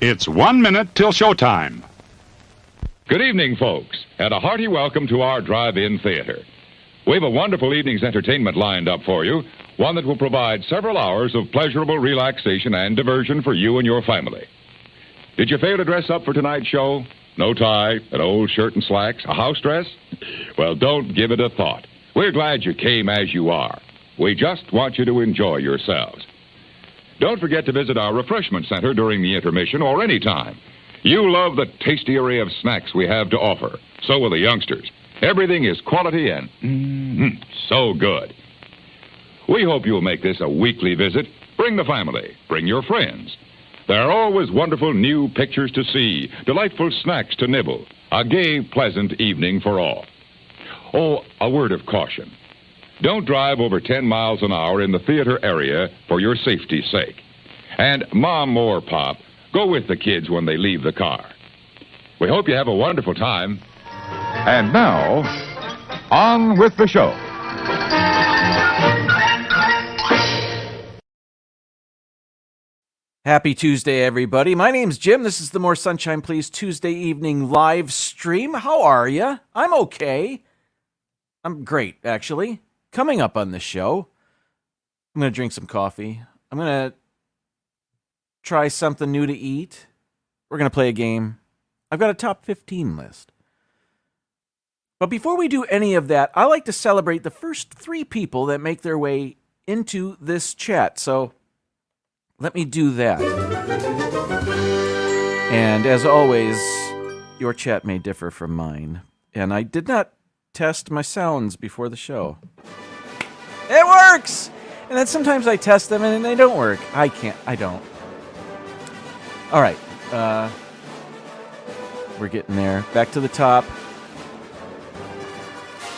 It's 1 minute till showtime. Good evening, folks, and a hearty welcome to our drive-in theater. We have a wonderful evening's entertainment lined up for you, one that will provide several hours of pleasurable relaxation and diversion for you and your family. Did you fail to dress up for tonight's show? No tie, an old shirt and slacks, a house dress? Well, don't give it a thought. We're glad you came as you are. We just want you to enjoy yourselves. Don't forget to visit our refreshment center during the intermission or any time. You love the tasty array of snacks we have to offer. So will the youngsters. Everything is quality and so good. We hope you'll make this a weekly visit. Bring the family. Bring your friends. There are always wonderful new pictures to see, delightful snacks to nibble, a gay, pleasant evening for all. Oh, a word of caution. Don't drive over 10 miles an hour in the theater area for your safety's sake. And Mom or Pop, go with the kids when they leave the car. We hope you have a wonderful time. And now, on with the show. Happy Tuesday, everybody. My name's Jim. This is the More Sunshine Please Tuesday evening live stream. How are you? I'm okay. I'm great, actually. Coming up on the show, I'm going to drink some coffee. I'm going to try something new to eat. We're going to play a game. I've got a top 15 list. But before we do any of that, I like to celebrate the first 3 people that make their way into this chat. So let me do that. And as always, your chat may differ from mine. And I did not test my sounds before the show. It works! And then sometimes I test them and they don't work. I don't. All right. We're getting there. Back to the top.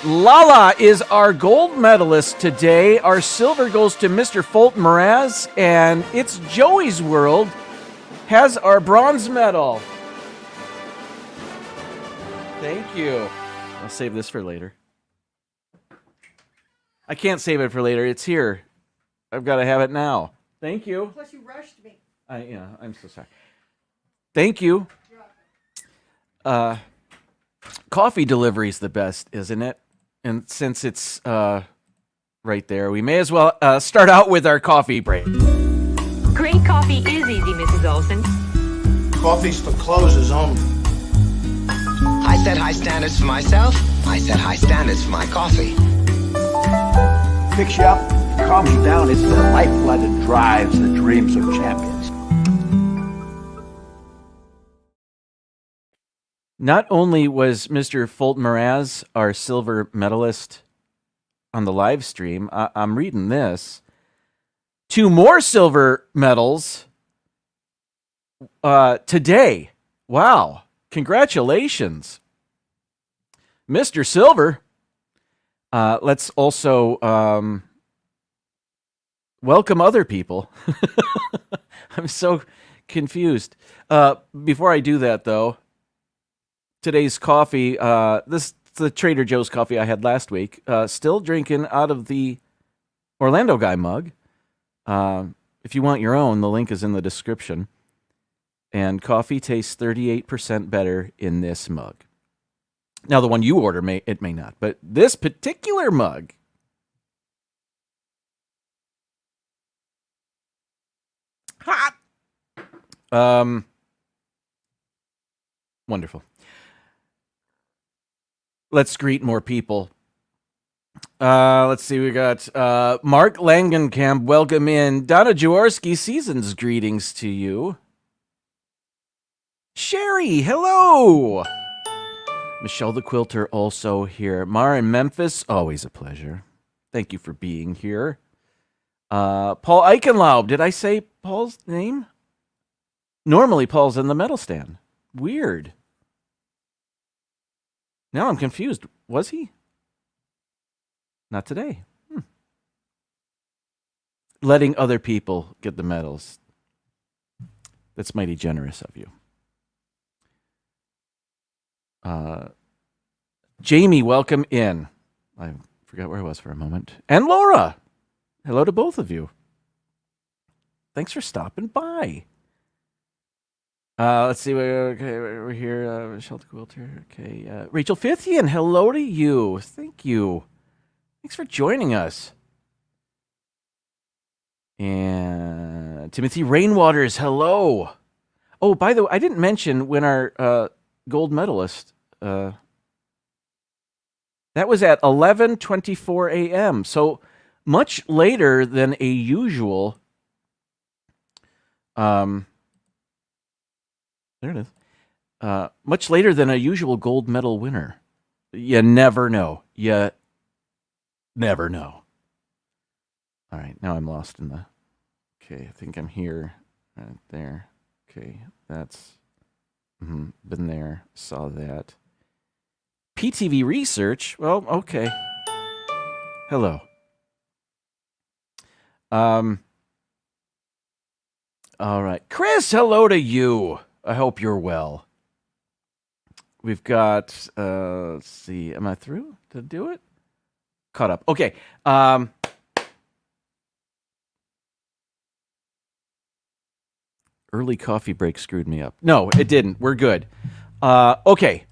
Lala is our gold medalist today. Our silver goes to Mr. Fulton Mraz. And It's Joey's World has our bronze medal. Thank you. I'll save this for later. I can't save it for later. It's here. I've got to have it now. Thank you. Plus, you rushed me. I'm so sorry. Thank you. Coffee delivery is the best, isn't it? And since it's right there, we may as well start out with our coffee break. Great coffee is easy, Mrs. Olson. Coffee's for closers only. I set high standards for myself. I set high standards for my coffee. Picks you up, calms you down. It's the lifeblood that drives the dreams of champions. Not only was Mr. Fulton Mraz our silver medalist on the live stream, I'm reading this. 2 more silver medals today. Wow. Congratulations, Mr. Silver. Let's also welcome other people. I'm so confused. Before I do that, though, today's coffee, this is the Trader Joe's coffee I had last week. Still drinking out of the Orlando Guy mug. If you want your own, the link is in the description. And coffee tastes 38% better in this mug. Now, the one you order, may not. But this particular mug, hot. Wonderful. Let's greet more people. Let's see, we got Mark Langenkamp, welcome in. Donna Jaworski, season's greetings to you. Sherry, hello. Michelle the Quilter also here. Mara in Memphis, always a pleasure. Thank you for being here. Paul Eichenlaub, did I say Paul's name? Normally Paul's in the medal stand. Weird. Now I'm confused. Was he? Not today. Letting other people get the medals. That's mighty generous of you. Jamie, welcome in. I forgot where I was for a moment. And Laura. Hello to both of you. Thanks for stopping by. Let's see. We're here. Shelter Quilter. Okay. Rachel Fithian, hello to you. Thank you. Thanks for joining us. And Timothy Rainwaters, hello. Oh, by the way, I didn't mention when our gold medalist. That was at 11:24 a.m. So much later than a usual. There it is. Much later than a usual gold medal winner. You never know. You never know. All right, now I'm lost in the... Okay, I think I'm here. Right there. Okay, that's... been there. Saw that. PTV Research? Well, okay. Hello. All right. Chris, hello to you. I hope you're well. We've got, let's see, am I through to do it? Caught up. Okay. Early coffee break screwed me up. No, it didn't. We're good. Okay.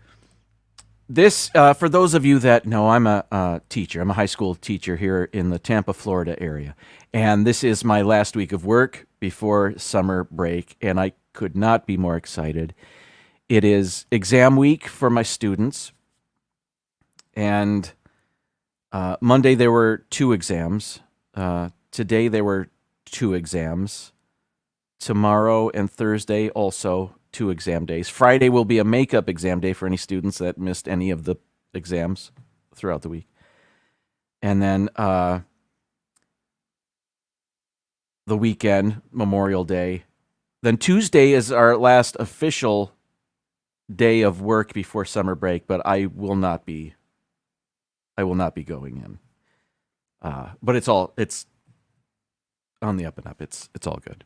This, for those of you that know, I'm a teacher. I'm a high school teacher here in the Tampa, Florida area. And this is my last week of work before summer break, and I could not be more excited. It is exam week for my students. And Monday there were 2 exams. Today there were 2 exams. Tomorrow and Thursday also 2 exam days. Friday will be a makeup exam day for any students that missed any of the exams throughout the week. And then the weekend, Memorial Day. Then Tuesday is our last official day of work before summer break, but I will not be going in. But it's on the up and up. It's all good.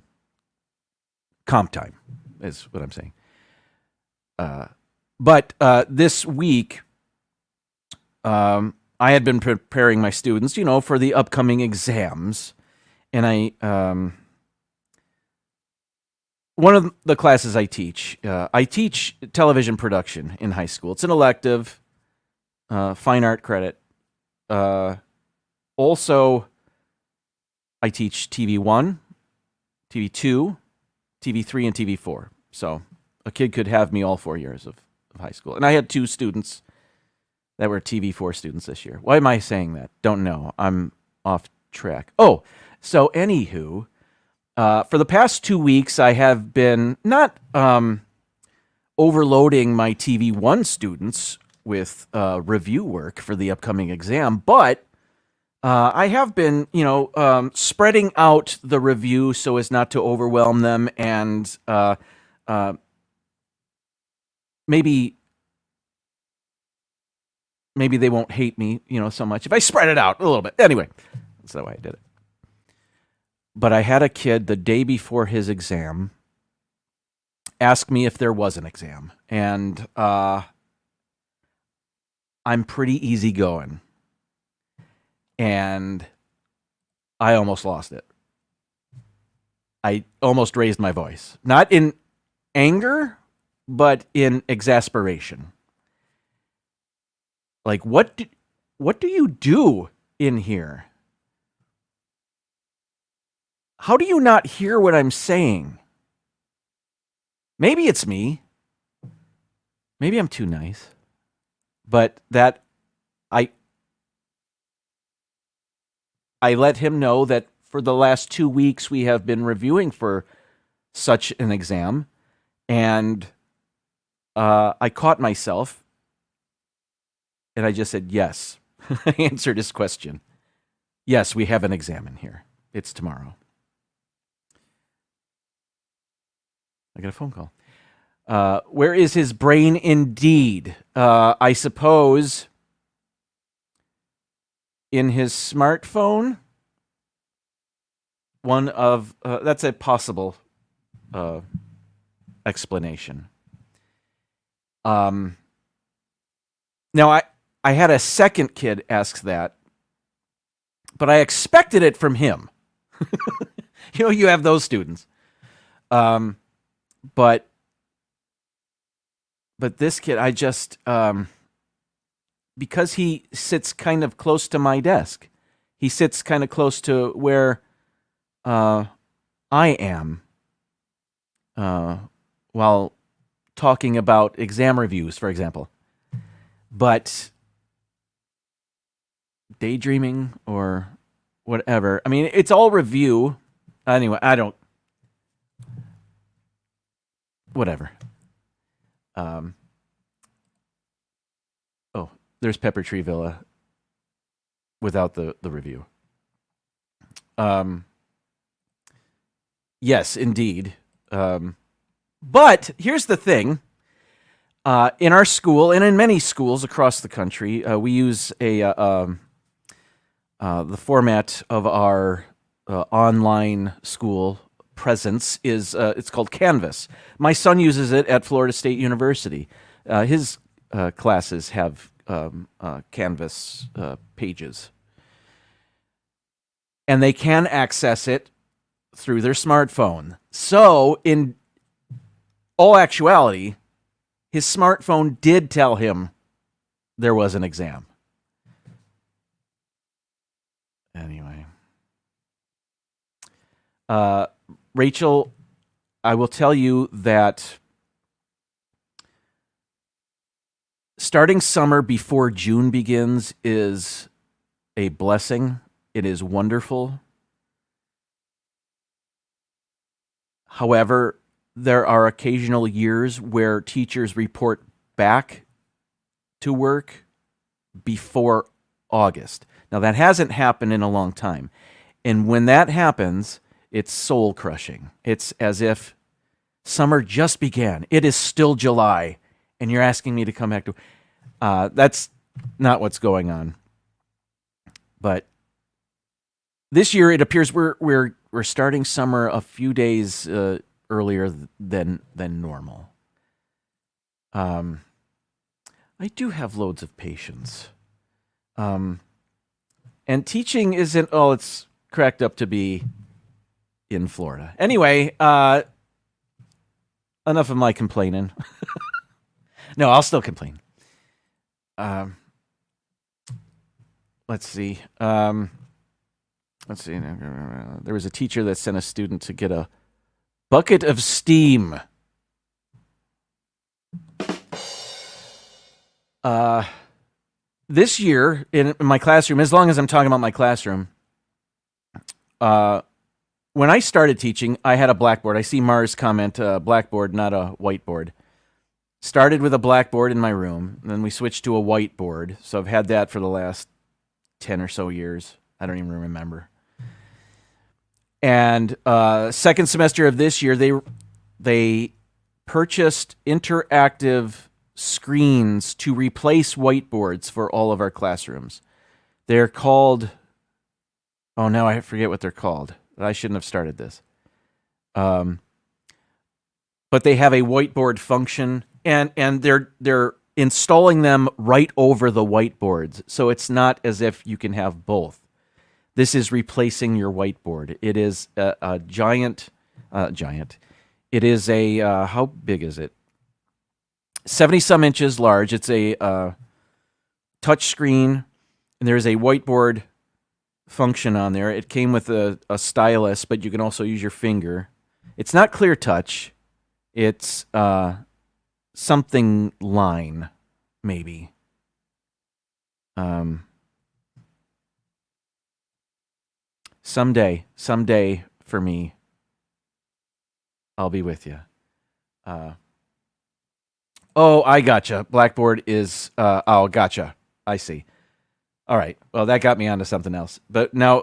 Comp time is what I'm saying. But this week, I had been preparing my students, for the upcoming exams. And one of the classes I teach television production in high school. It's an elective, fine art credit. Also, I teach TV 1, TV 2, TV 3, and TV 4. So a kid could have me all 4 years of high school. And I had 2 students that were TV 4 students this year. Why am I saying that? Don't know. I'm off track. Oh, so anywho, for the past 2 weeks, I have been not overloading my TV 1 students with review work for the upcoming exam, but I have been, spreading out the review so as not to overwhelm them, and maybe they won't hate me, so much if I spread it out a little bit. Anyway, that's the way I did it. But I had a kid the day before his exam ask me if there was an exam, and I'm pretty easygoing. And I almost lost it. I almost raised my voice. Not in anger, but in exasperation. Like, what do you do in here? How do you not hear what I'm saying? Maybe it's me. Maybe I'm too nice. But that I let him know that for the last 2 weeks we have been reviewing for such an exam, and I caught myself, and I just said, yes. I answered his question. Yes, we have an exam in here. It's tomorrow. I got a phone call. Where is his brain indeed? I suppose in his smartphone. That's a possible explanation. Now, I had a second kid ask that, but I expected it from him. You have those students. But but this kid, I just, because he sits kind of close to my desk, he sits kind of close to where I am while talking about exam reviews, for example. But daydreaming or whatever, I mean, it's all review. Anyway, whatever. Oh, there's Pepper Tree Villa without the review. Yes, indeed. But here's the thing. In our school and in many schools across the country, we use the format of our online school presence is it's called Canvas. My son uses it at Florida State University. His classes have Canvas pages, and they can access it through their smartphone. So, in all actuality, his smartphone did tell him there was an exam. Anyway. Rachel, I will tell you that starting summer before June begins is a blessing. It is wonderful. However, there are occasional years where teachers report back to work before August. Now, that hasn't happened in a long time. And when that happens, it's soul-crushing. It's as if summer just began. It is still July, and you're asking me to come back to... that's not what's going on. But this year, it appears we're starting summer a few days earlier than normal. I do have loads of patience. And teaching isn't all it's cracked up to be in Florida. Anyway, enough of my complaining. No, I'll still complain. Let's see. There was a teacher that sent a student to get a bucket of steam. This year in my classroom, as long as I'm talking about my classroom, when I started teaching, I had a blackboard. I see Mars comment, blackboard, not a whiteboard. Started with a blackboard in my room, and then we switched to a whiteboard. So I've had that for the last 10 or so years. I don't even remember. And second semester of this year, they purchased interactive screens to replace whiteboards for all of our classrooms. They're called... Oh, now I forget what they're called. I shouldn't have started this. But they have a whiteboard function, and they're installing them right over the whiteboards. So it's not as if you can have both. This is replacing your whiteboard. It is a giant. It is a, how big is it? 70-some inches large. It's a touch screen, and there's a whiteboard function on there. It came with a stylus, but you can also use your finger. It's not clear touch. It's something line, maybe. Someday for me, I'll be with you. Oh, I gotcha. Blackboard is, oh, gotcha. I see. All right. Well, that got me onto something else. But now,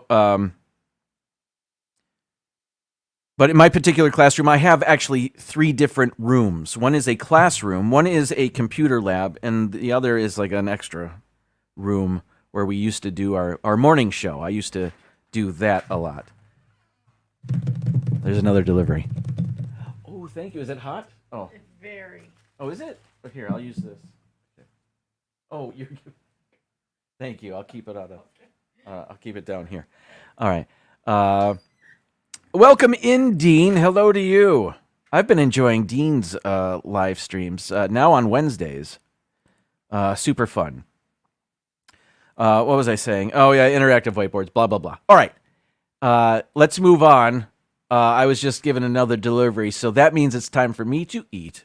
but in my particular classroom, I have actually 3 different rooms. One is a classroom, one is a computer lab, and the other is like an extra room where we used to do our morning show. I used to do that a lot. There's another delivery. Oh, thank you. Is it hot? Oh. It's very. Oh, is it? Here, I'll use this. Oh, you're... Thank you. I'll keep it out of... I'll keep it down here. All right. Welcome in, Dean. Hello to you. I've been enjoying Dean's live streams now on Wednesdays. Super fun. What was I saying? Oh, yeah, interactive whiteboards, blah, blah, blah. All right. Let's move on. I was just given another delivery, so that means it's time for me to eat.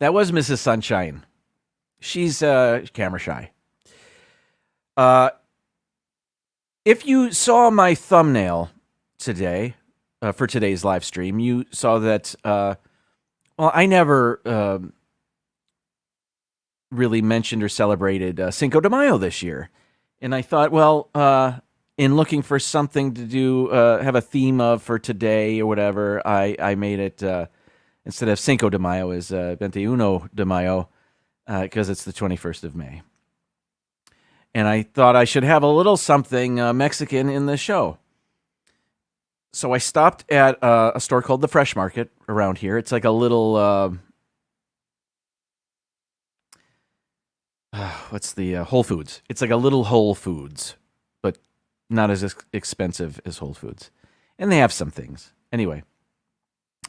That was Mrs. Sunshine. She's camera shy. If you saw my thumbnail today, for today's live stream, you saw that, I never really mentioned or celebrated Cinco de Mayo this year. And I thought, in looking for something to do, have a theme of for today or whatever, I made it, instead of Cinco de Mayo, is 21 de Mayo, because it's the 21st of May. And I thought I should have a little something Mexican in the show. So I stopped at a store called the Fresh Market around here. It's like a little, what's the Whole Foods? It's like a little Whole Foods, but not as expensive as Whole Foods. And they have some things. Anyway,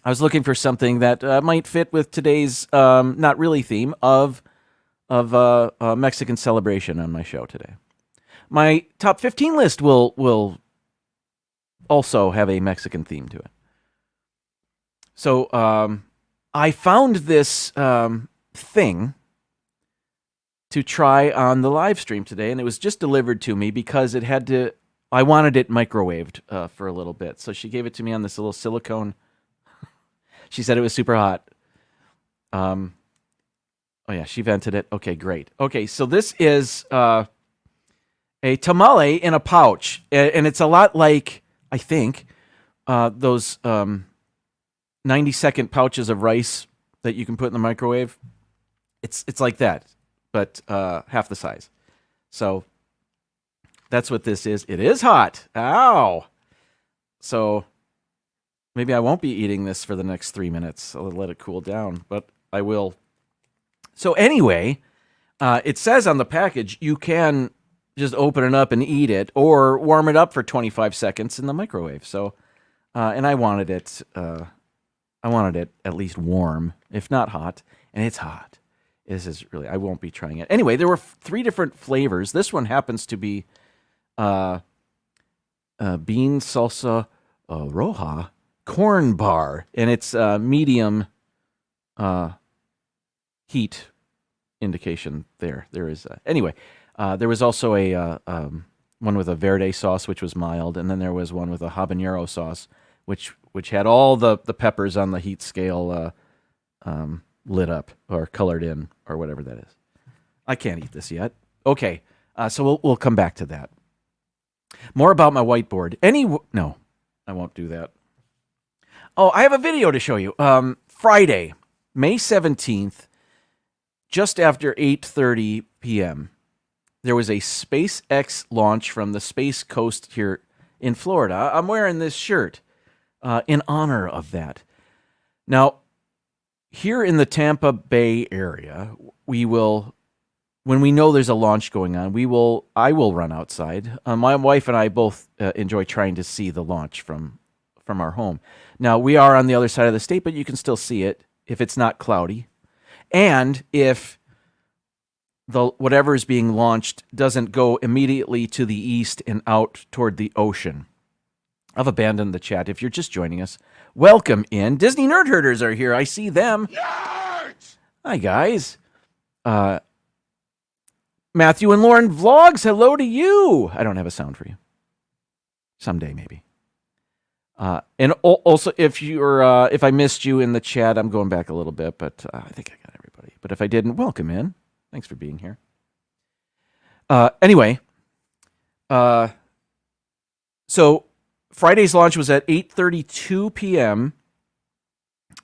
I was looking for something that might fit with today's not really theme of Mexican celebration on my show today. My top 15 list will also have a Mexican theme to it. So I found this thing to try on the live stream today, and it was just delivered to me because I wanted it microwaved for a little bit. So she gave it to me on this little silicone. She said it was super hot. Oh yeah, she vented it. Okay, great. Okay, so this is a tamale in a pouch, and it's a lot like, I think, those 90-second pouches of rice that you can put in the microwave. It's like that, but half the size. So that's what this is. It is hot. Ow! So maybe I won't be eating this for the next 3 minutes. I'll let it cool down, but I will. So anyway, it says on the package you can just open it up and eat it, or warm it up for 25 seconds in the microwave. So, and I wanted it at least warm, if not hot, and it's hot. This is really, I won't be trying it. Anyway, there were 3 different flavors. This one happens to be bean salsa roja corn bar, and it's medium heat indication there. There is anyway. There was also a one with a verde sauce, which was mild, and then there was one with a habanero sauce, which had all the peppers on the heat scale lit up or colored in or whatever that is. I can't eat this yet. Okay, so we'll come back to that. More about my whiteboard. No, I won't do that. Oh, I have a video to show you. Friday, May 17th, just after 8:30 p.m., there was a SpaceX launch from the Space Coast here in Florida. I'm wearing this shirt in honor of that. Now, here in the Tampa Bay area, when we know there's a launch going on, I will run outside. My wife and I both enjoy trying to see the launch from our home. Now, we are on the other side of the state, but you can still see it if it's not cloudy. And if whatever is being launched doesn't go immediately to the east and out toward the ocean. I've abandoned the chat. If you're just joining us, welcome in. Disney Nerd Herders are here. I see them. Nerds! Hi, guys. Matthew and Lauren Vlogs, hello to you. I don't have a sound for you. Someday, maybe. And also, if I missed you in the chat, I'm going back a little bit, but I think I got everybody. But if I didn't, welcome in. Thanks for being here. Anyway, so Friday's launch was at 8:32 p.m.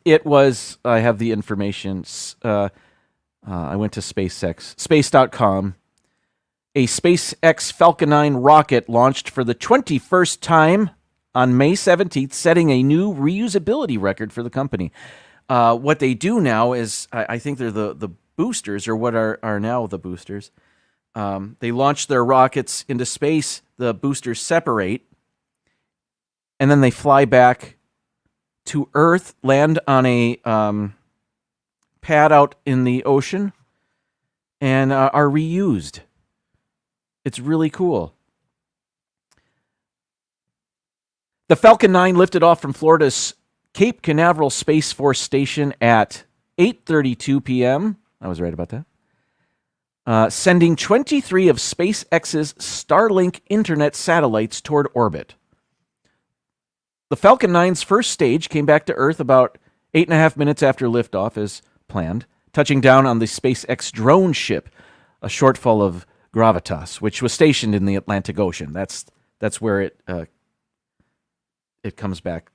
It was, I have the information, I went to SpaceX, space.com. A SpaceX Falcon 9 rocket launched for the 21st time on May 17th, setting a new reusability record for the company. What they do now is, I think they're the boosters, or what are now the boosters. They launch their rockets into space. The boosters separate, and then they fly back to Earth, land on a pad out in the ocean, and are reused. It's really cool. The Falcon 9 lifted off from Florida's Cape Canaveral Space Force Station at 8:32 p.m. I was right about that. Sending 23 of SpaceX's Starlink internet satellites toward orbit. The Falcon 9's first stage came back to Earth about 8.5 minutes after liftoff, as planned, touching down on the SpaceX drone ship, a shortfall of Gravitas, which was stationed in the Atlantic Ocean. That's where it comes back,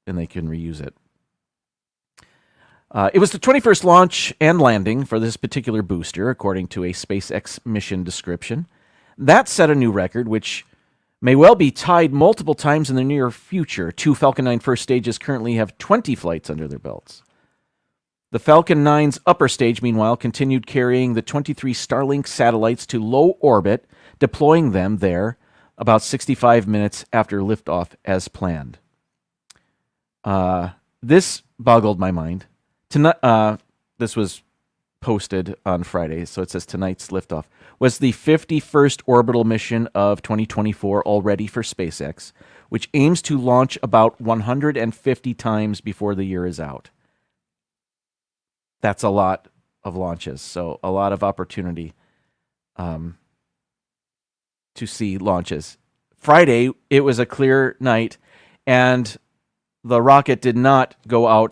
and they can reuse it. It was the 21st launch and landing for this particular booster, according to a SpaceX mission description. That set a new record, which may well be tied multiple times in the near future. 2 Falcon 9 first stages currently have 20 flights under their belts. The Falcon 9's upper stage, meanwhile, continued carrying the 23 Starlink satellites to low orbit, deploying them there about 65 minutes after liftoff as planned. This boggled my mind. This was posted on Friday, so it says tonight's liftoff was the 51st orbital mission of 2024 already for SpaceX, which aims to launch about 150 times before the year is out. That's a lot of launches, so a lot of opportunity to see launches. Friday, it was a clear night, and the rocket didn't go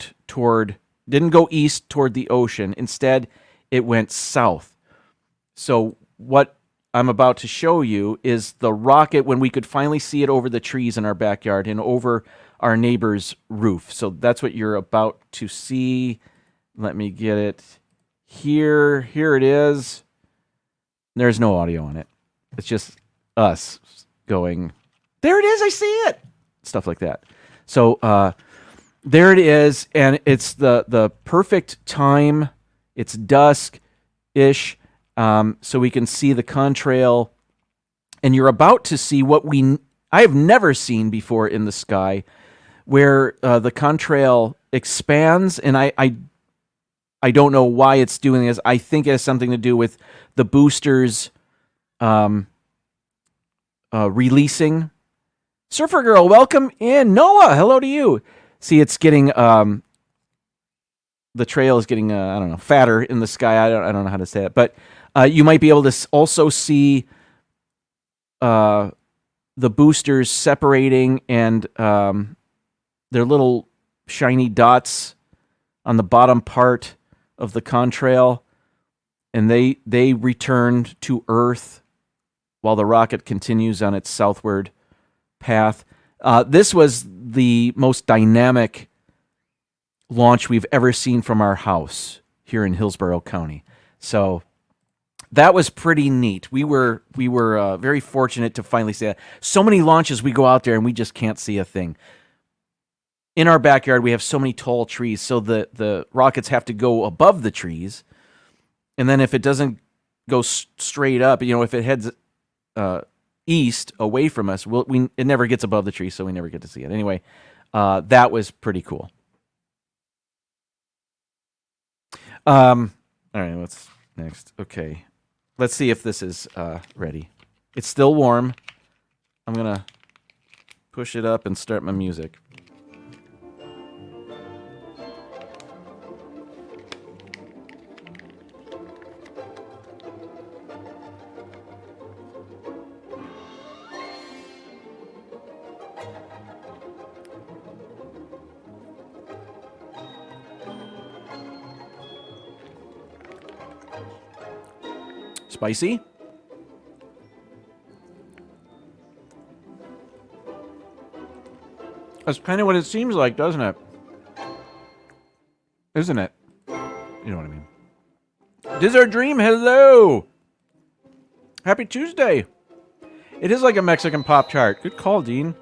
east toward the ocean. Instead, it went south. So what I'm about to show you is the rocket when we could finally see it over the trees in our backyard and over our neighbor's roof. So that's what you're about to see. Let me get it here. Here it is. There's no audio on it. It's just us going, there it is, I see it. Stuff like that. So there it is, and it's the perfect time. It's dusk-ish, so we can see the contrail. And you're about to see what I have never seen before in the sky, where the contrail expands, and I don't know why it's doing this. I think it has something to do with the boosters releasing. Surfer Girl, welcome in. Noah, hello to you. See, it's getting the trail is getting I don't know, fatter in the sky. I don't know how to say it, but you might be able to also see the boosters separating and their little shiny dots on the bottom part of the contrail, and they returned to Earth while the rocket continues on its southward path. This was the most dynamic launch we've ever seen from our house here in Hillsborough County. So that was pretty neat. We were very fortunate to finally see that. So many launches we go out there and we just can't see a thing. In our backyard, we have so many tall trees, so the rockets have to go above the trees. And then if it doesn't go straight up, if it heads east away from us, it never gets above the tree, so we never get to see it. Anyway, that was pretty cool. All right, what's next? Okay, let's see if this is ready. It's still warm. I'm gonna push it up and start my music. Spicy? That's kind of what it seems like, doesn't it? Isn't it? You know what I mean. Dizzard Dream, hello! Happy Tuesday! It is like a Mexican Pop Tart. Good call, Dean.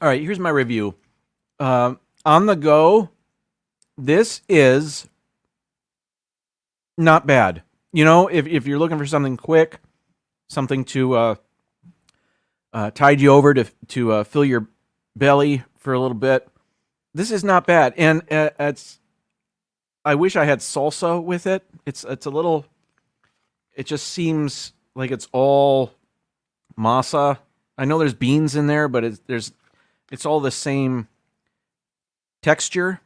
All right, here's my review. On the go, this is not bad. You know, if you're looking for something quick, something to tide you over to fill your belly for a little bit, this is not bad. And I wish I had salsa with it. It's a little. It just seems like it's all masa. I know there's beans in there, but it's all the same texture.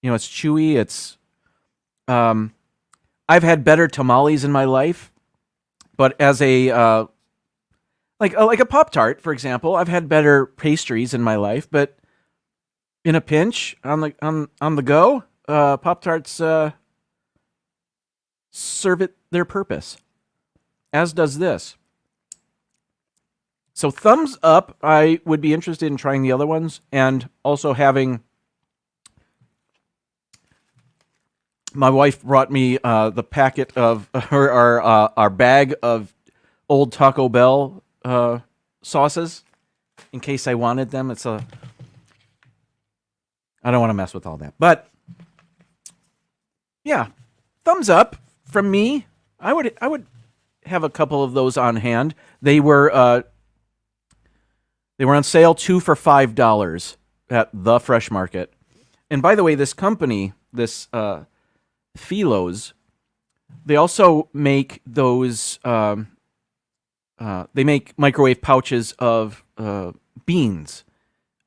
You know, it's chewy. It's I've had better tamales in my life, but as a like a Pop-Tart, for example, I've had better pastries in my life, but in a pinch on the go, Pop-Tarts serve it their purpose, as does this. So thumbs up. I would be interested in trying the other ones, and also having. My wife brought me the packet of our bag of old Taco Bell sauces in case I wanted them. I don't want to mess with all that, but yeah, thumbs up from me. I would have a couple of those on hand. They were on sale 2 for $5 at the Fresh Market. And by the way, this company, this Philos, they also make those. They make microwave pouches of beans,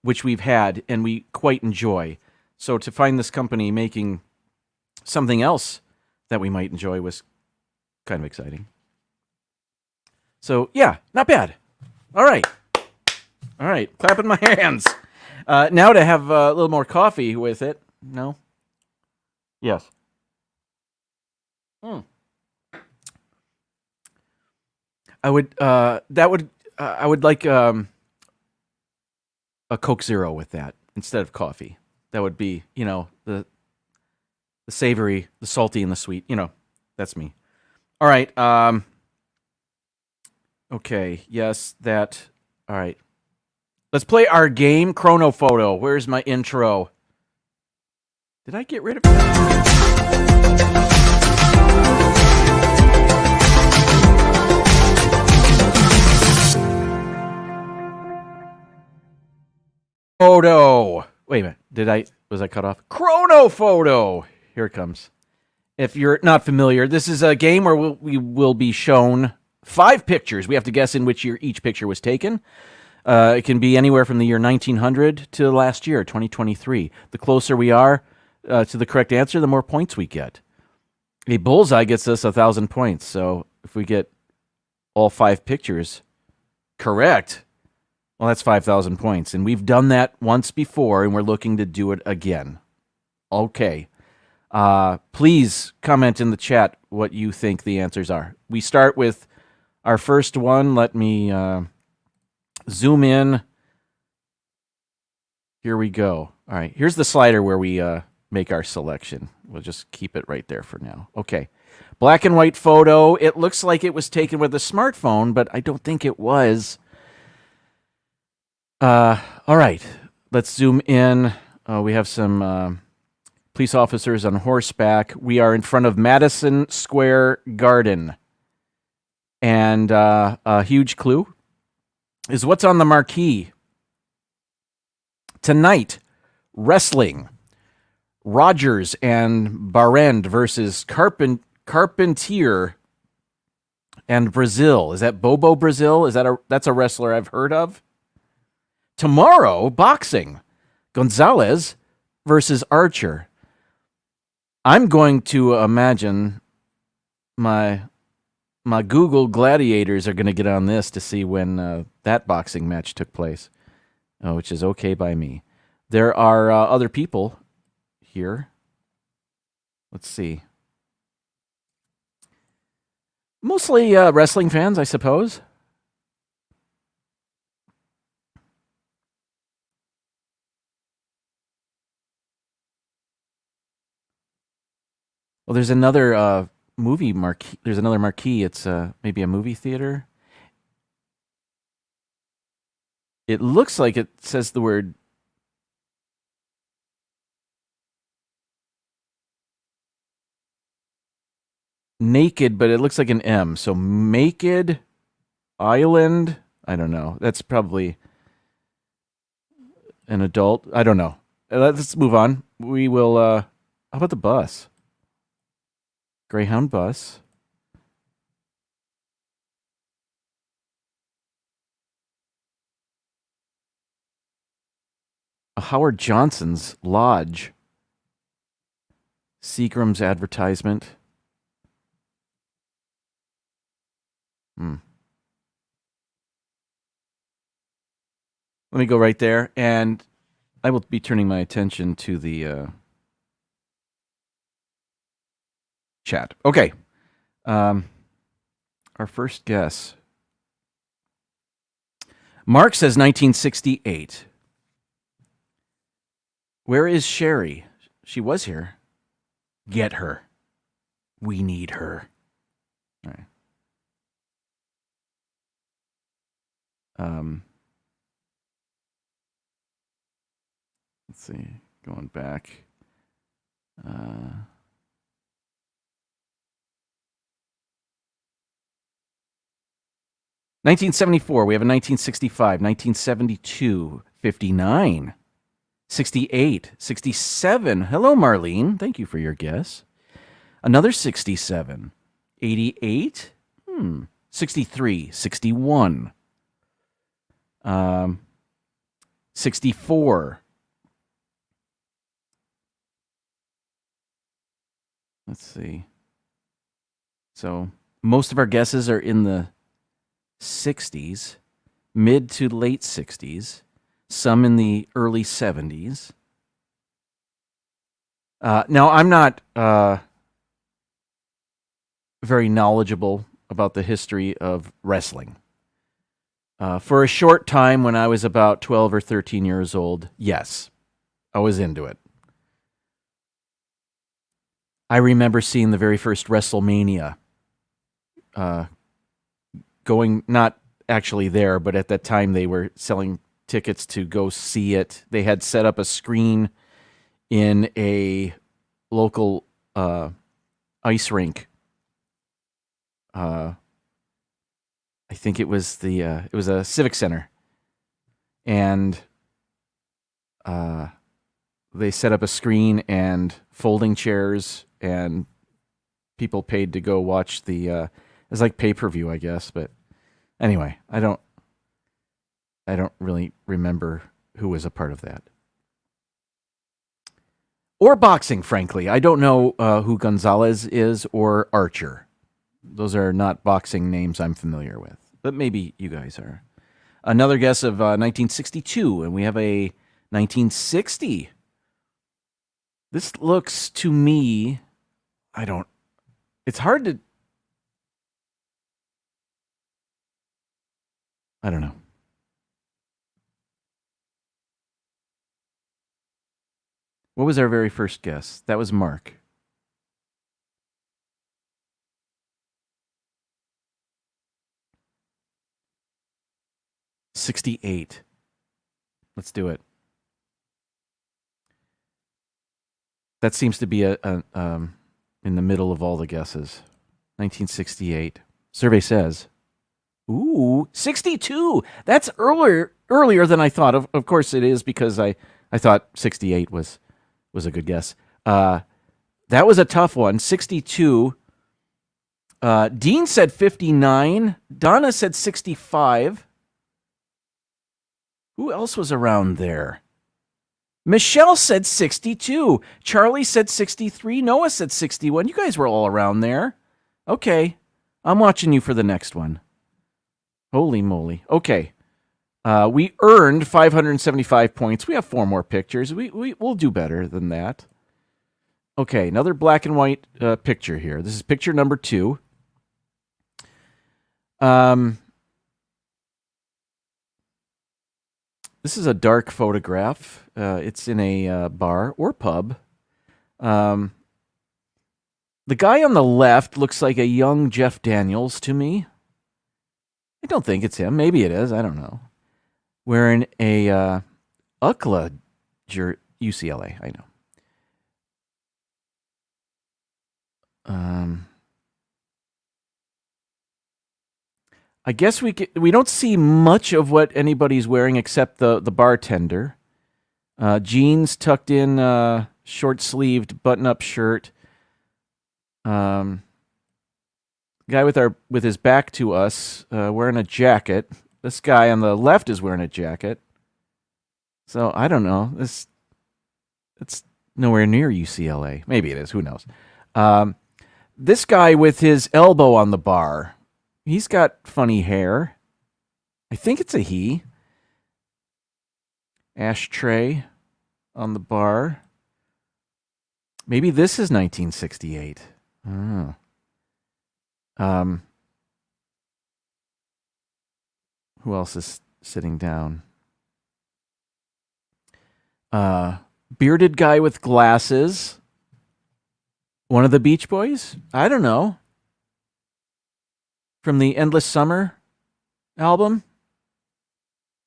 which we've had and we quite enjoy. So to find this company making something else that we might enjoy was kind of exciting. So yeah, not bad. All right, clapping my hands. Now to have a little more coffee with it. No. Yes. I would like a Coke Zero with that instead of coffee. That would be, you know, the savory, the salty, and the sweet. You know, that's me. All right. Okay. Yes. That. All right. Let's play our game, Chrono Photo. Where's my intro? Did I get rid of it? Photo. Wait a minute. Was I cut off? Chrono Photo. Here it comes. If you're not familiar, this is a game where we will be shown 5 pictures. We have to guess in which year each picture was taken. It can be anywhere from the year 1900 to last year, 2023. The closer we are to the correct answer, the more points we get. A bullseye gets us 1,000 points. So if we get all 5 pictures correct, well, that's 5,000 points. And we've done that once before, and we're looking to do it again. Okay. Please comment in the chat what you think the answers are. We start with our first one. Let me zoom in. Here we go. All right. Here's the slider where we make our selection. We'll just keep it right there for now. Okay. Black and white photo. It looks like it was taken with a smartphone, but I don't think it was. All right. Let's zoom in. We have some police officers on horseback. We are in front of Madison Square Garden. And a huge clue is what's on the marquee. Tonight, wrestling. Rogers and Barend versus Carpentier and Brazil. Is that Bobo Brazil? That's a wrestler I've heard of? Tomorrow, boxing. Gonzalez versus Archer. I'm going to imagine my Google gladiators are going to get on this to see when that boxing match took place, which is okay by me. There are other people here. Let's see. Mostly wrestling fans, I suppose. Well, there's another movie marquee. There's another marquee. It's maybe a movie theater. It looks like it says the word naked, but it looks like an M. So naked island. I don't know. That's probably an adult. I don't know. Let's move on. We will. How about the bus? Greyhound bus. A Howard Johnson's Lodge. Seagram's advertisement. Let me go right there, and I will be turning my attention to the chat. Okay. Our first guess. Mark says 1968. Where is Sherry? She was here. Get her. We need her. All right. Let's see. Going back. 1974. We have a 1965, 1972, 59, 68, 67. Hello, Marlene. Thank you for your guess. Another 67, 88, 63, 61, 64. Let's see. So most of our guesses are in the 60s, mid to late 60s, some in the early 70s. Now, I'm not very knowledgeable about the history of wrestling. For a short time when I was about 12 or 13 years old, yes, I was into it. I remember seeing the very first WrestleMania, going, not actually there, but at that time they were selling tickets to go see it. They had set up a screen in a local ice rink. I think it was a civic center, and they set up a screen and folding chairs, and people paid to go watch the. It's like pay-per-view, I guess. But anyway, I don't really remember who was a part of that. Or boxing, frankly. I don't know who Gonzalez is or Archer. Those are not boxing names I'm familiar with. But maybe you guys are. Another guess of 1962, and we have a 1960. This looks to me, it's hard to, I don't know. What was our very first guess? That was Mark. '68. Let's do it. That seems to be in the middle of all the guesses. 1968. Survey says. Ooh, 62. That's earlier than I thought. Of course it is, because I thought 68 was a good guess. That was a tough one. 62. Dean said 59. Donna said 65. Who else was around there? Michelle said 62. Charlie said 63. Noah said 61. You guys were all around there. Okay. I'm watching you for the next one. Holy moly. Okay. We earned 575 points. We have 4 more pictures. We'll do better than that. Okay, another black and white picture here. This is picture number 2. This is a dark photograph. It's in a bar or pub. The guy on the left looks like a young Jeff Daniels to me. I don't think it's him. Maybe it is. I don't know. wearing a UCLA UCLA. I know. I guess we don't see much of what anybody's wearing except the bartender. Jeans tucked in, short-sleeved button-up shirt. Guy with his back to us, wearing a jacket. This guy on the left is wearing a jacket. So I don't know. It's nowhere near UCLA. Maybe it is. Who knows? This guy with his elbow on the bar. He's got funny hair. I think it's a he. Ashtray on the bar. Maybe this is 1968. I don't know. Who else is sitting down? Bearded guy with glasses. One of the Beach Boys? I don't know. From the Endless Summer album?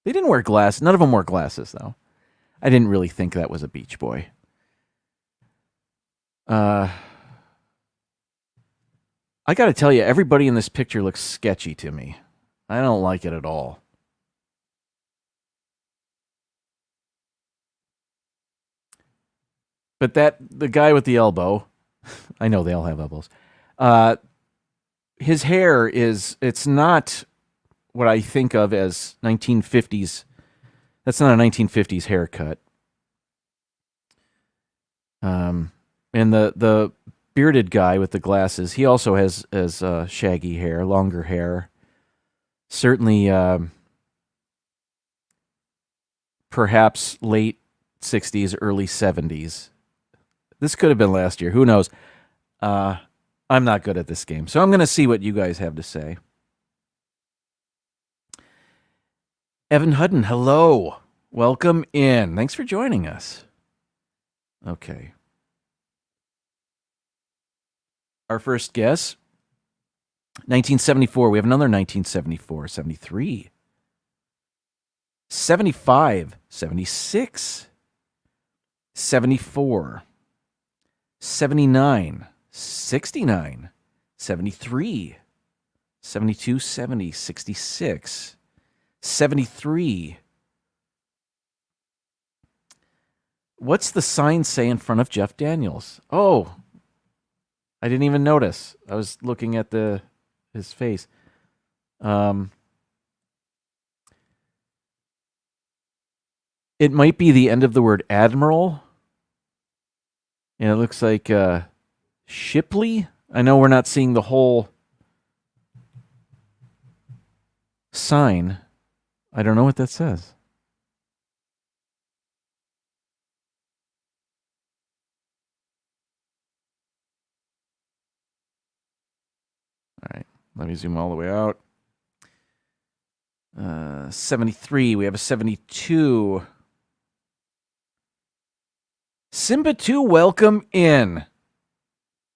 They didn't wear glasses. None of them wore glasses, though. I didn't really think that was a Beach Boy. I got to tell you, everybody in this picture looks sketchy to me. I don't like it at all. But the guy with the elbow, I know they all have elbows. His hair it's not what I think of as 1950s. That's not a 1950s haircut. And the bearded guy with the glasses, he also has shaggy hair, longer hair. Certainly, perhaps late 60s, early 70s. This could have been last year. Who knows? I'm not good at this game, so I'm going to see what you guys have to say. Evan Hudden, hello. Welcome in. Thanks for joining us. Okay. Our first guess, 1974. We have another 1974, 73, 75, 76, 74, 79, 69, 73, 72, 70, 66, 73. What's the sign say in front of Jeff Daniels? Oh, I didn't even notice. I was looking at his face. It might be the end of the word admiral. And it looks like Shipley. I know we're not seeing the whole sign. I don't know what that says. All right, let me zoom all the way out. 73, we have a 72. Simba 2, welcome in.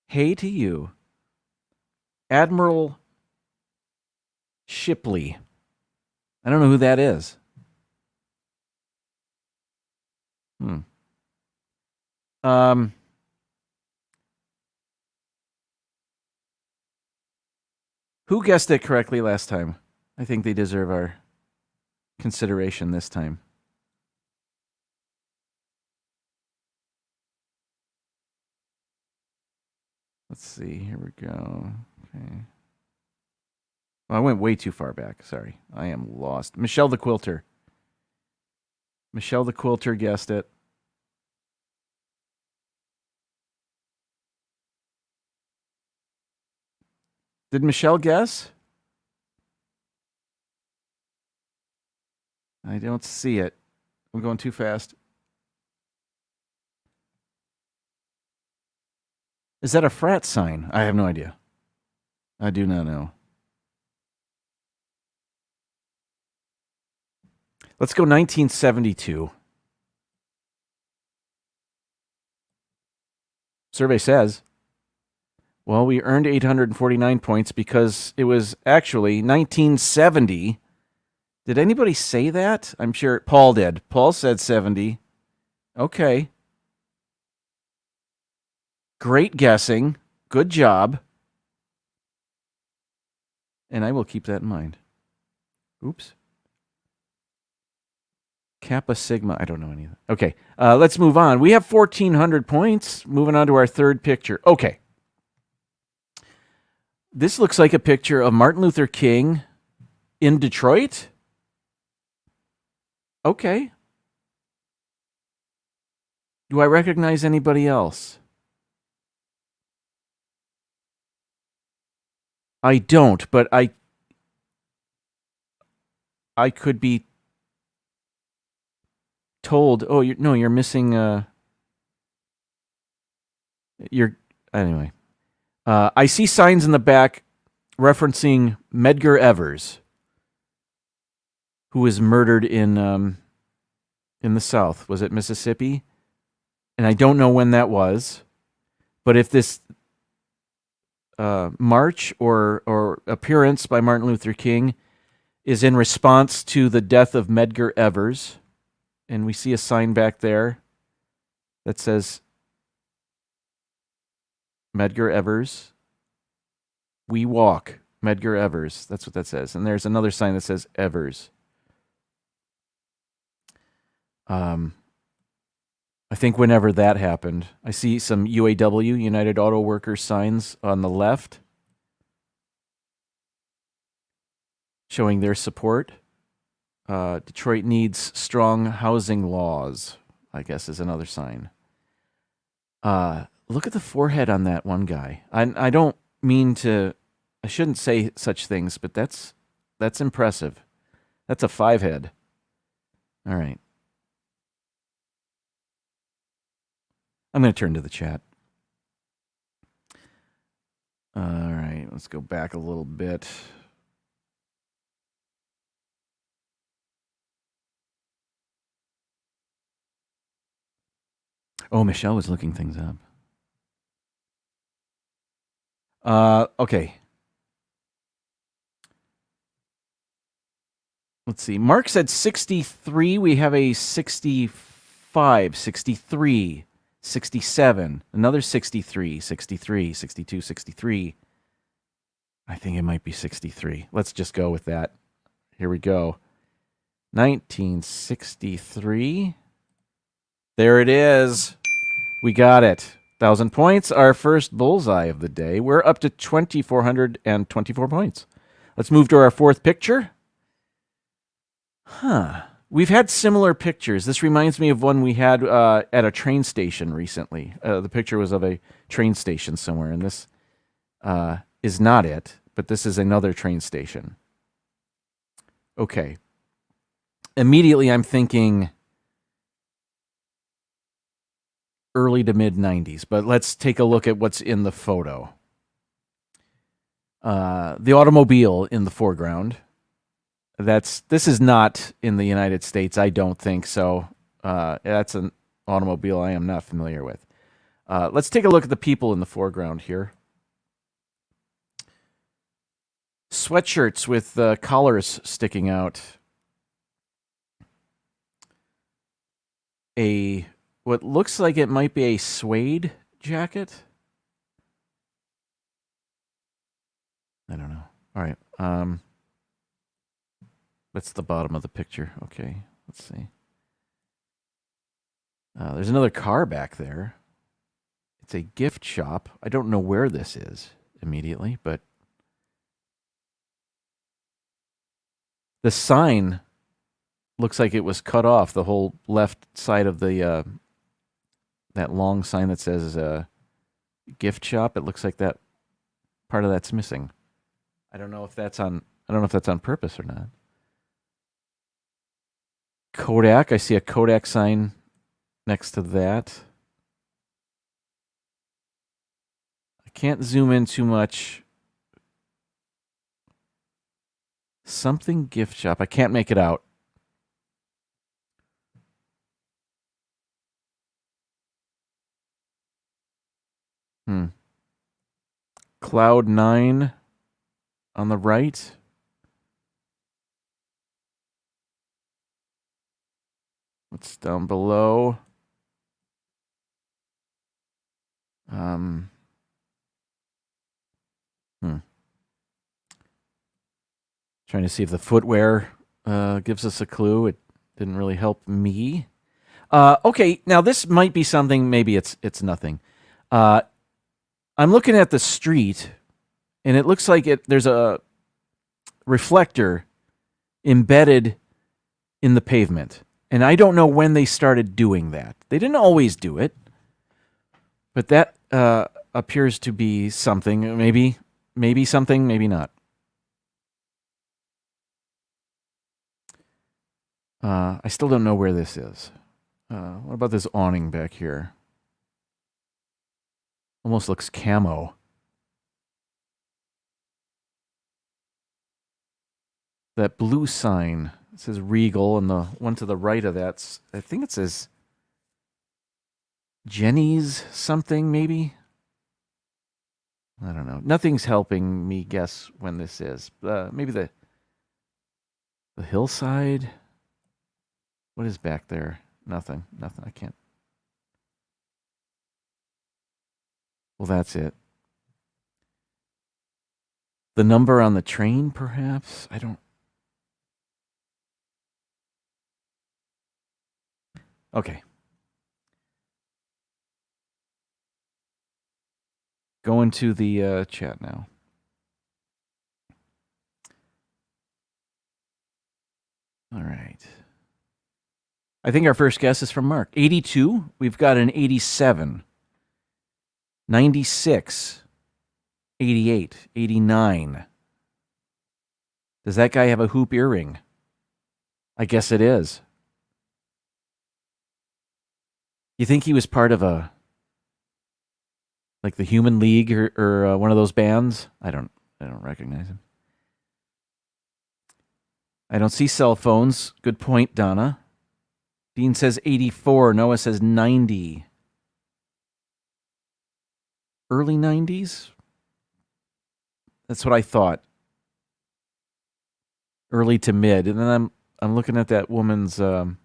Hey to you. Admiral Shipley. I don't know who that is. Who guessed it correctly last time? I think they deserve our consideration this time. Let's see. Here we go. Okay. Well, I went way too far back. Sorry. I am lost. Michelle the Quilter. Michelle the Quilter guessed it. Did Michelle guess? I don't see it. I'm going too fast. Is that a frat sign? I have no idea. I do not know. Let's go 1972. Survey says, well, we earned 849 points because it was actually 1970 Did anybody say that? I'm sure Paul did. Paul said 70. Okay. Great guessing. Good job. And I will keep that in mind. Oops. Kappa Sigma. I don't know anything. Okay. Let's move on. We have 1,400 points. Moving on to our third picture. Okay. This looks like a picture of Martin Luther King in Detroit. Okay. Do I recognize anybody else? I don't, but I could be told, oh, you're missing anyway. I see signs in the back referencing Medgar Evers, who was murdered in the South. Was it Mississippi? And I don't know when that was, but if this march or appearance by Martin Luther King is in response to the death of Medgar Evers, and we see a sign back there that says Medgar Evers, we walk, Medgar Evers. That's what that says. And there's another sign that says Evers. I think whenever that happened, I see some UAW, United Auto Workers signs on the left showing their support. Detroit needs strong housing laws, I guess, is another sign. Look at the forehead on that one guy. I don't mean to, I shouldn't say such things, but that's impressive. That's a 5 head. All right. I'm going to turn to the chat. All right, let's go back a little bit. Oh, Michelle was looking things up. Okay. Let's see. Mark said 63. We have a 65, 63, 67, another 63, 63, 62, 63. I think it might be 63. Let's just go with that. Here we go. 1963. There it is. We got it. 1,000 points. Our first bullseye of the day. We're up to 2,424 points. Let's move to our fourth picture. We've had similar pictures. This reminds me of one we had at a train station recently. The picture was of a train station somewhere, and this is not it, but this is another train station. Okay. Immediately I'm thinking early to mid-90s, but let's take a look at what's in the photo. The automobile in the foreground. This is not in the United States, I don't think so. That's an automobile I am not familiar with. Let's take a look at the people in the foreground here. Sweatshirts with collars sticking out. What looks like it might be a suede jacket. I don't know. All right. That's the bottom of the picture. Okay, let's see. There's another car back there. It's a gift shop. I don't know where this is immediately, but the sign looks like it was cut off, the whole left side of the that long sign that says gift shop. It looks like that part of that's missing. I don't know if that's on purpose or not. Kodak, I see a Kodak sign next to that. I can't zoom in too much. Something gift shop. I can't make it out. Cloud 9 on the right. What's down below? Trying to see if the footwear gives us a clue. It didn't really help me. Okay, now this might be something. Maybe it's nothing. I'm looking at the street, and it looks like there's a reflector embedded in the pavement. And I don't know when they started doing that. They didn't always do it. But that appears to be something. Maybe something, maybe not. I still don't know where this is. What about this awning back here? Almost looks camo. That blue sign, it says Regal, and the one to the right of that's, I think it says Jenny's something, maybe? I don't know. Nothing's helping me guess when this is. Maybe the hillside? What is back there? Nothing. I can't. Well, that's it. The number on the train, perhaps? I don't. Okay. Going to the chat now. All right. I think our first guess is from Mark. 82. We've got an 87. 96. 88. 89. Does that guy have a hoop earring? I guess it is. You think he was part of like the Human League or one of those bands? I don't recognize him. I don't see cell phones. Good point, Donna. Dean says 84. Noah says 90. Early 90s? That's what I thought. Early to mid. And then I'm looking at that woman's are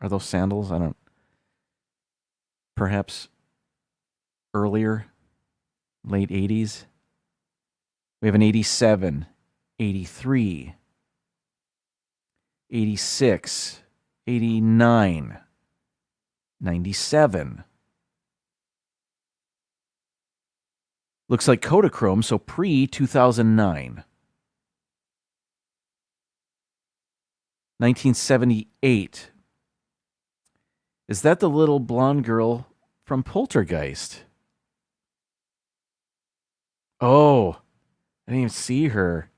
those sandals? I don't. Perhaps earlier, late 80s. We have an 87, 83, 86, 89, 97. Looks like Kodachrome, so pre-2009. 1978. Is that the little blonde girl from Poltergeist? Oh, I didn't even see her.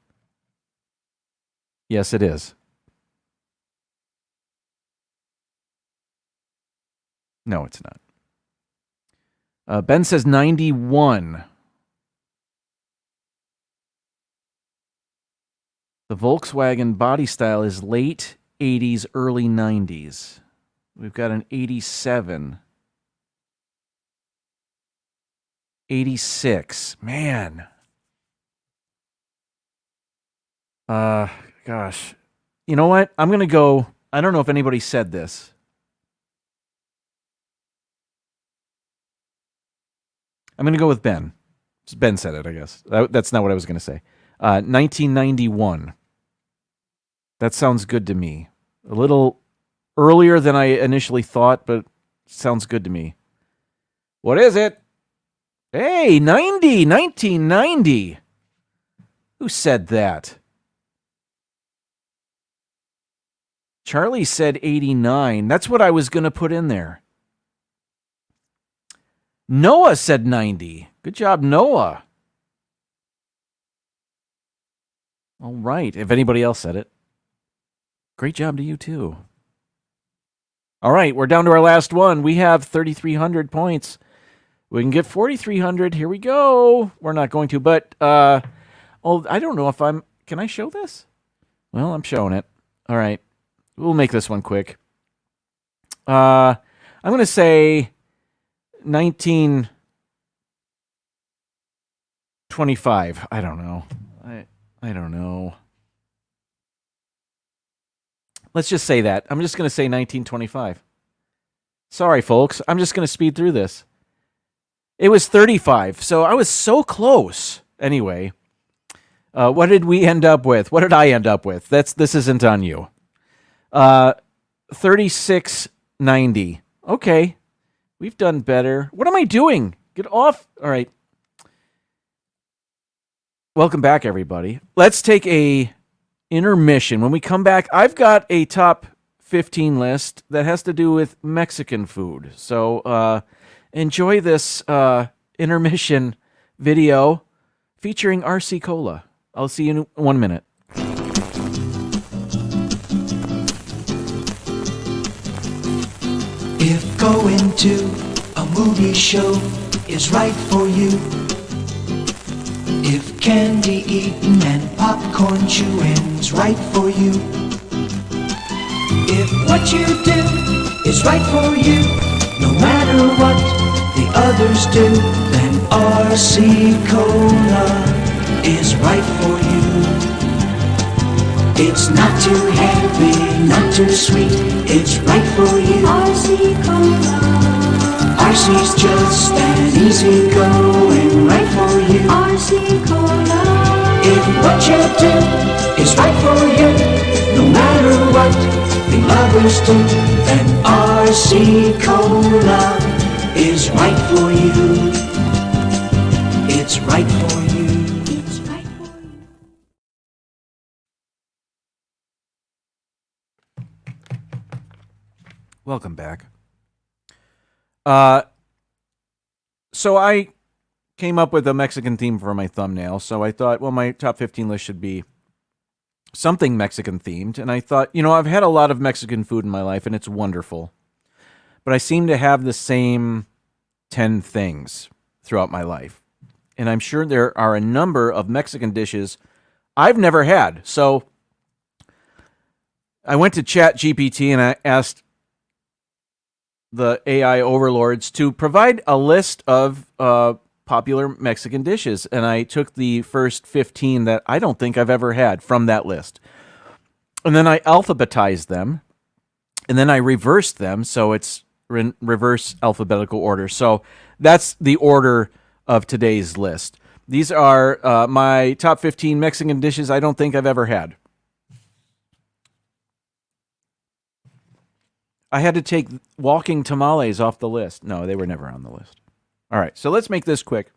Yes, it is. No, it's not. Ben says 91. The Volkswagen body style is late 80s, early 90s. We've got an 87. 86. Man. Gosh. You know what? I'm going to go. I don't know if anybody said this. I'm going to go with Ben. Ben said it, I guess. That's not what I was going to say. 1991. That sounds good to me. A little earlier than I initially thought, but sounds good to me. What is it? Hey, 90, 1990. Who said that? Charlie said 89. That's what I was going to put in there. Noah said 90. Good job, Noah. All right. If anybody else said it, great job to you, too. All right. We're down to our last one. We have 3,300 points. We can get 4,300. Here we go. We're not going to, but I don't know if can I show this? Well, I'm showing it. All right. We'll make this one quick. I'm going to say 1925. I don't know. I don't know. Let's just say that. I'm just going to say 1925. Sorry, folks. I'm just going to speed through this. It was 35, so I was so close. Anyway, what did we end up with? What did I end up with? This isn't on you. 3690. Okay, we've done better. What am I doing? Get off. All right. Welcome back, everybody. Let's take a intermission. When we come back, I've got a top 15 list that has to do with Mexican food. So enjoy this intermission video featuring RC Cola. I'll see you in 1 minute. If going to a movie show is right for you, if candy eating and popcorn chewing's right for you, if what you do is right for you, no matter what the others do, then RC Cola is right for you. It's not too heavy, not too sweet, it's right for you. RC Cola. RC's just an easy going, right for you. RC Cola. If what you do is right for you, no matter what the others do, then RC Cola is right for you. It's right for you. It's right for you. Welcome back. So I came up with a Mexican theme for my thumbnail. So I thought, well, my top 15 list should be something Mexican themed. And I thought, I've had a lot of Mexican food in my life and it's wonderful. But I seem to have the same 10 things throughout my life. And I'm sure there are a number of Mexican dishes I've never had. So I went to ChatGPT and I asked the AI overlords to provide a list of popular Mexican dishes. And I took the first 15 that I don't think I've ever had from that list. And then I alphabetized them. And then I reversed them, so it's reverse alphabetical order. So that's the order of today's list. These are my top 15 Mexican dishes I don't think I've ever had. I had to take walking tamales off the list. No, they were never on the list. All right, so let's make this quick.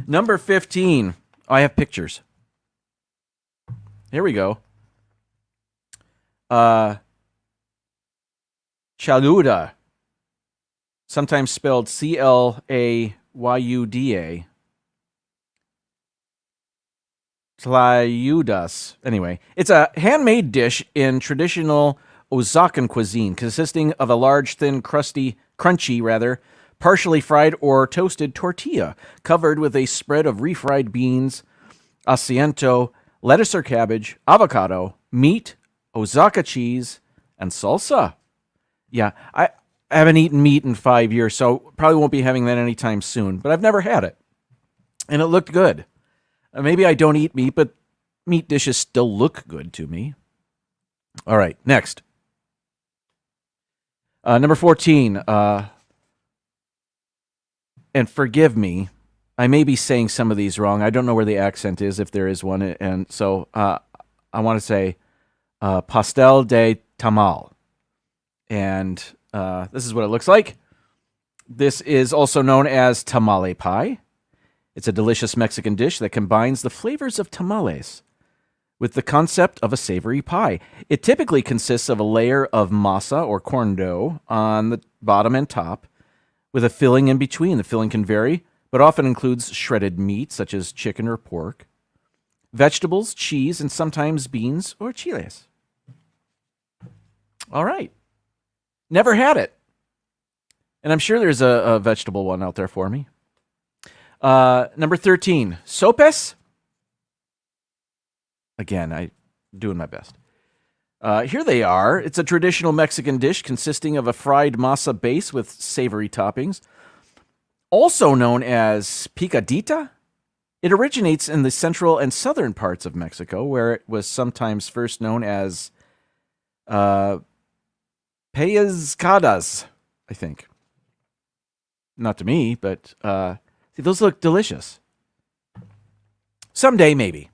Number 15. Oh, I have pictures. Here we go. Chaluda, sometimes spelled Clayuda. Tlayudas. Anyway, it's a handmade dish in traditional Oaxacan cuisine, consisting of a large, thin, crunchy, partially fried or toasted tortilla, covered with a spread of refried beans, asiento, lettuce or cabbage, avocado, meat, Oaxaca cheese, and salsa. Yeah, I haven't eaten meat in 5 years, so probably won't be having that anytime soon, but I've never had it. And it looked good. Maybe I don't eat meat, but meat dishes still look good to me. All right, next. Number 14. And forgive me, I may be saying some of these wrong. I don't know where the accent is, if there is one. And so I want to say pastel de tamal. And this is what it looks like. This is also known as tamale pie. It's a delicious Mexican dish that combines the flavors of tamales with the concept of a savory pie. It typically consists of a layer of masa or corn dough on the bottom and top, with a filling in between. The filling can vary, but often includes shredded meat, such as chicken or pork, vegetables, cheese, and sometimes beans or chiles. All right. Never had it. And I'm sure there's a vegetable one out there for me. Number 13, sopes. Again, I'm doing my best. Here they are. It's a traditional Mexican dish consisting of a fried masa base with savory toppings, also known as picadita, It originates in the central and southern parts of Mexico, where it was sometimes first known as pellizcadas, I think. Not to me, but see, those look delicious. Someday, maybe.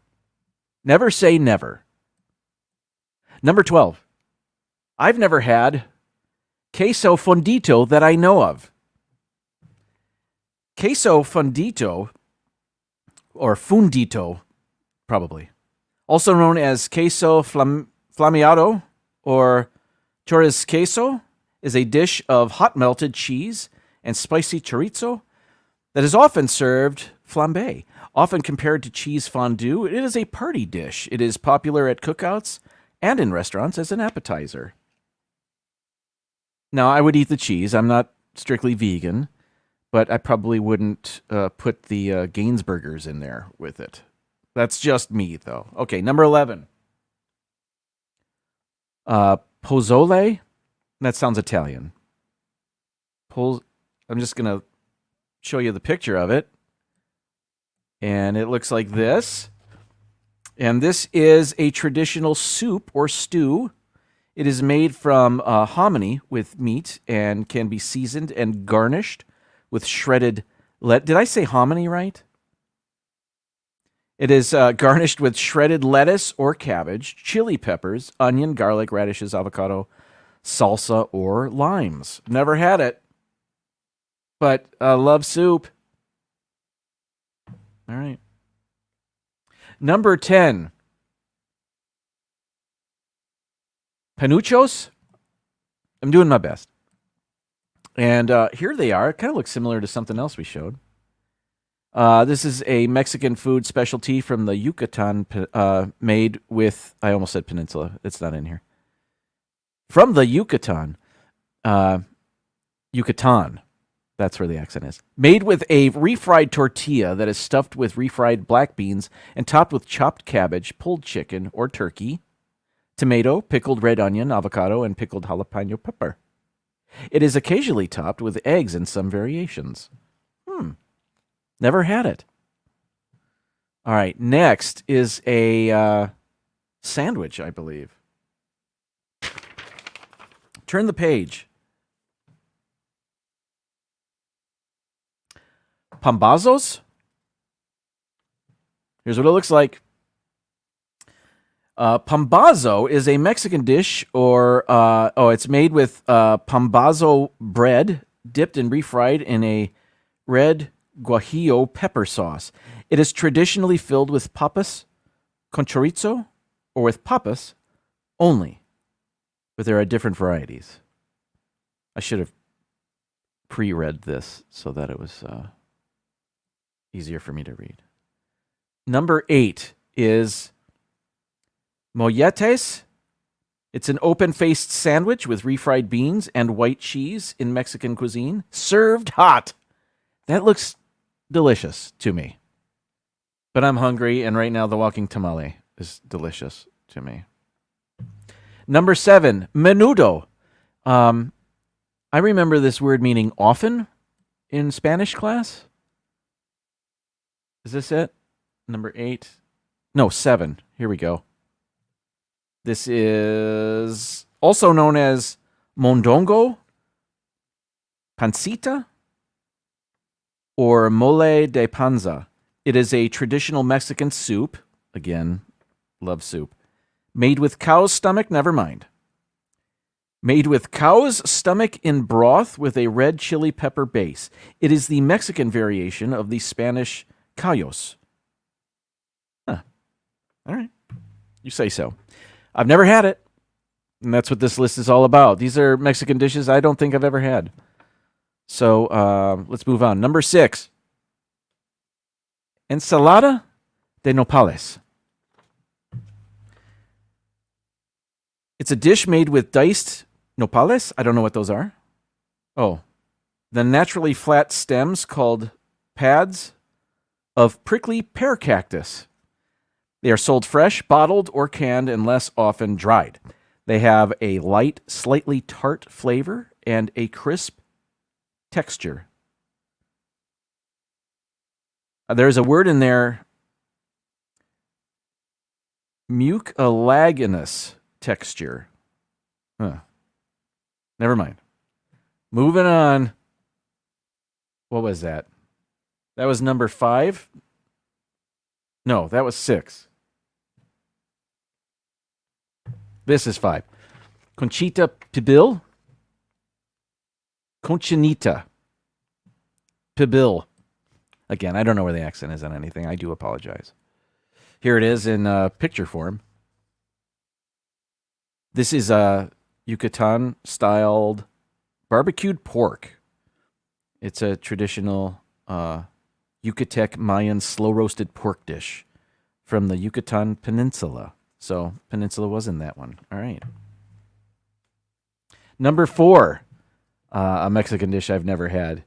Never say never. Number 12. I've never had queso fundito that I know of. Queso fundito, or fundito, probably, also known as queso flameado or chorizo queso, is a dish of hot melted cheese and spicy chorizo that is often served flambé. Often compared to cheese fondue, it is a party dish. It is popular at cookouts and in restaurants as an appetizer. Now, I would eat the cheese. I'm not strictly vegan, but I probably wouldn't put the Gainsburgers in there with it. That's just me, though. Okay, number 11. Pozole. That sounds Italian. I'm just going to show you the picture of it. And it looks like this. And this is a traditional soup or stew. It is made from hominy with meat and can be seasoned and garnished with shredded Did I say hominy right? It is garnished with shredded lettuce or cabbage, chili peppers, onion, garlic, radishes, avocado, salsa, or limes. Never had it, but love soup. All right. Number 10. Panuchos. I'm doing my best. And here they are. It kind of looks similar to something else we showed. This is a Mexican food specialty from the Yucatan, made with, I almost said peninsula. It's not in here. From the Yucatan. Yucatan. That's where the accent is. Made with a refried tortilla that is stuffed with refried black beans and topped with chopped cabbage, pulled chicken or turkey, tomato, pickled red onion, avocado, and pickled jalapeno pepper. It is occasionally topped with eggs in some variations. Never had it. All right, next is a sandwich, I believe. Turn the page. Pambazos. Here's what it looks like. Pambazo is a Mexican dish, it's made with pambazo bread dipped and refried in a red guajillo pepper sauce. It is traditionally filled with papas con chorizo or with papas only, but there are different varieties. I should have pre-read this so that it was easier for me to read. Number 8 is molletes. It's an open-faced sandwich with refried beans and white cheese in Mexican cuisine, served hot. That looks delicious to me. But I'm hungry, and right now the walking tamale is delicious to me. Number 7, menudo. I remember this word meaning often in Spanish class. Is this it? Number 8? No, 7. Here we go. This is also known as mondongo, pancita, or mole de panza. It is a traditional Mexican soup. Again, love soup. Made with cow's stomach, never mind. Made with cow's stomach in broth with a red chili pepper base. It is the Mexican variation of the Spanish callos. Huh. All right. You say so. I've never had it, and that's what this list is all about. These are Mexican dishes I don't think I've ever had. So let's move on. Number 6. Ensalada de nopales. It's a dish made with diced nopales. I don't know what those are. Oh, the naturally flat stems called pads of prickly pear cactus. They are sold fresh, bottled, or canned, and less often dried. They have a light, slightly tart flavor and a crisp texture. There's a word in there, mucilaginous texture. Huh. Never mind. Moving on. What was that? That was number 5? No, that was 6. This is 5. Conchita pibil. Conchinita pibil. Again, I don't know where the accent is on anything. I do apologize. Here it is in picture form. This is a Yucatan-styled barbecued pork. It's a traditional Yucatec Mayan slow-roasted pork dish from the Yucatan Peninsula. So, Peninsula was in that one. All right. Number 4, a Mexican dish I've never had.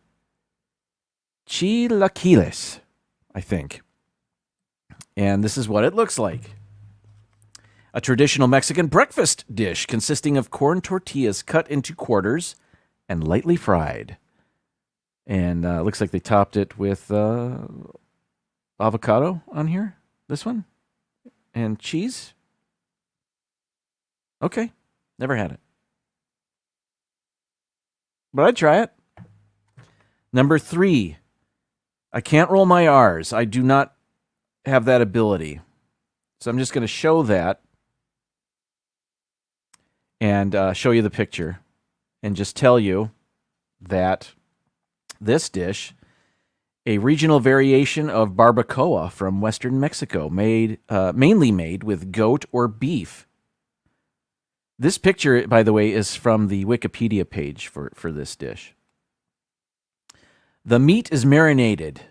Chilaquiles, I think. And this is what it looks like. A traditional Mexican breakfast dish consisting of corn tortillas cut into quarters and lightly fried. And looks like they topped it with avocado on here. This one. And cheese. Okay. Never had it. But I'd try it. Number 3. I can't roll my R's. I do not have that ability. So I'm just going to show that. And show you the picture. And just tell you that this dish, a regional variation of barbacoa from western Mexico, mainly made with goat or beef. This picture, by the way, is from the Wikipedia page for this dish. The meat is marinated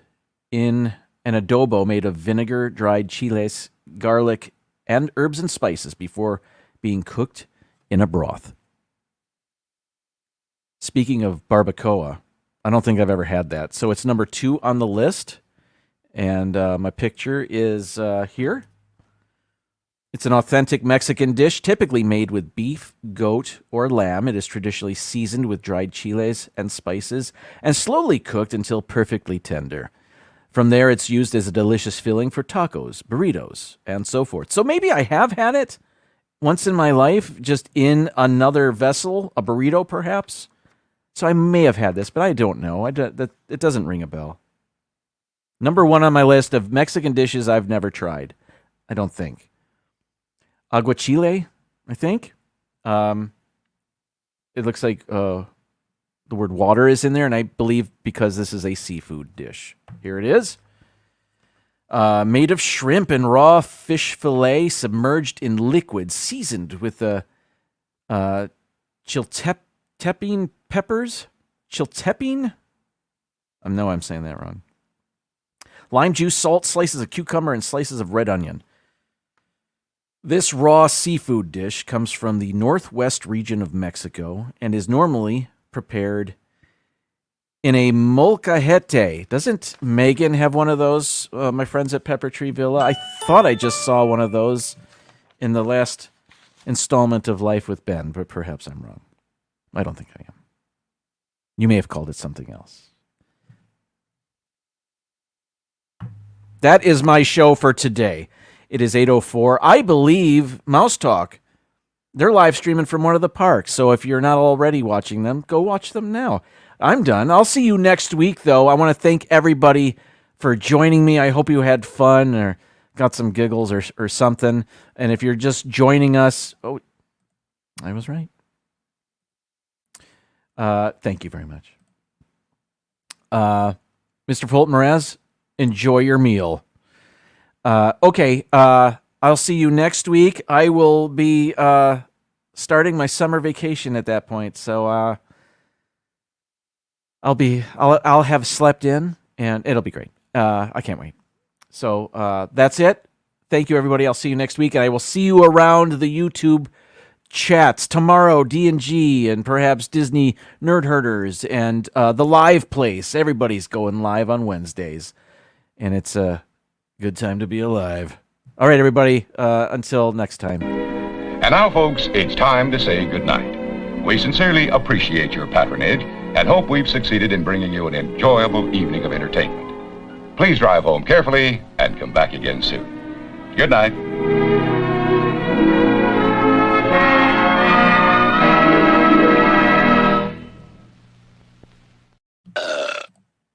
in an adobo made of vinegar, dried chiles, garlic, and herbs and spices before being cooked in a broth. Speaking of barbacoa, I don't think I've ever had that. So it's number 2 on the list. And my picture is here. It's an authentic Mexican dish, typically made with beef, goat, or lamb. It is traditionally seasoned with dried chiles and spices and slowly cooked until perfectly tender. From there, it's used as a delicious filling for tacos, burritos, and so forth. So maybe I have had it once in my life, just in another vessel, a burrito perhaps. So I may have had this, but I don't know. It doesn't ring a bell. Number 1 on my list of Mexican dishes I've never tried. I don't think. Aguachile, I think. It looks like the word water is in there, and I believe because this is a seafood dish. Here it is. Made of shrimp and raw fish fillet submerged in liquid, seasoned with chiltepine peppers. Chiltepine? I know I'm saying that wrong. Lime juice, salt, slices of cucumber, and slices of red onion. This raw seafood dish comes from the northwest region of Mexico and is normally prepared in a molcajete. Doesn't Megan have one of those, my friends at Pepper Tree Villa? I thought I just saw one of those in the last installment of Life with Ben, but perhaps I'm wrong. I don't think I am. You may have called it something else. That is my show for today. It is 8:04. I believe Mouse Talk, they're live streaming from one of the parks. So if you're not already watching them, go watch them now. I'm done. I'll see you next week, though. I want to thank everybody for joining me. I hope you had fun or got some giggles or something. And if you're just joining us, oh, I was right. Thank you very much. Mr. Fulton Mraz, enjoy your meal. Okay, I'll see you next week. I will be starting my summer vacation at that point, so I'll have slept in, and it'll be great. I can't wait. So that's it. Thank you, everybody. I'll see you next week, and I will see you around the YouTube chats tomorrow. D&G and perhaps Disney Nerd Herders and the Live Place. Everybody's going live on Wednesdays, and it's a good time to be alive. All right, everybody. Until next time. And now, folks, it's time to say goodnight. We sincerely appreciate your patronage and hope we've succeeded in bringing you an enjoyable evening of entertainment. Please drive home carefully and come back again soon. Good night.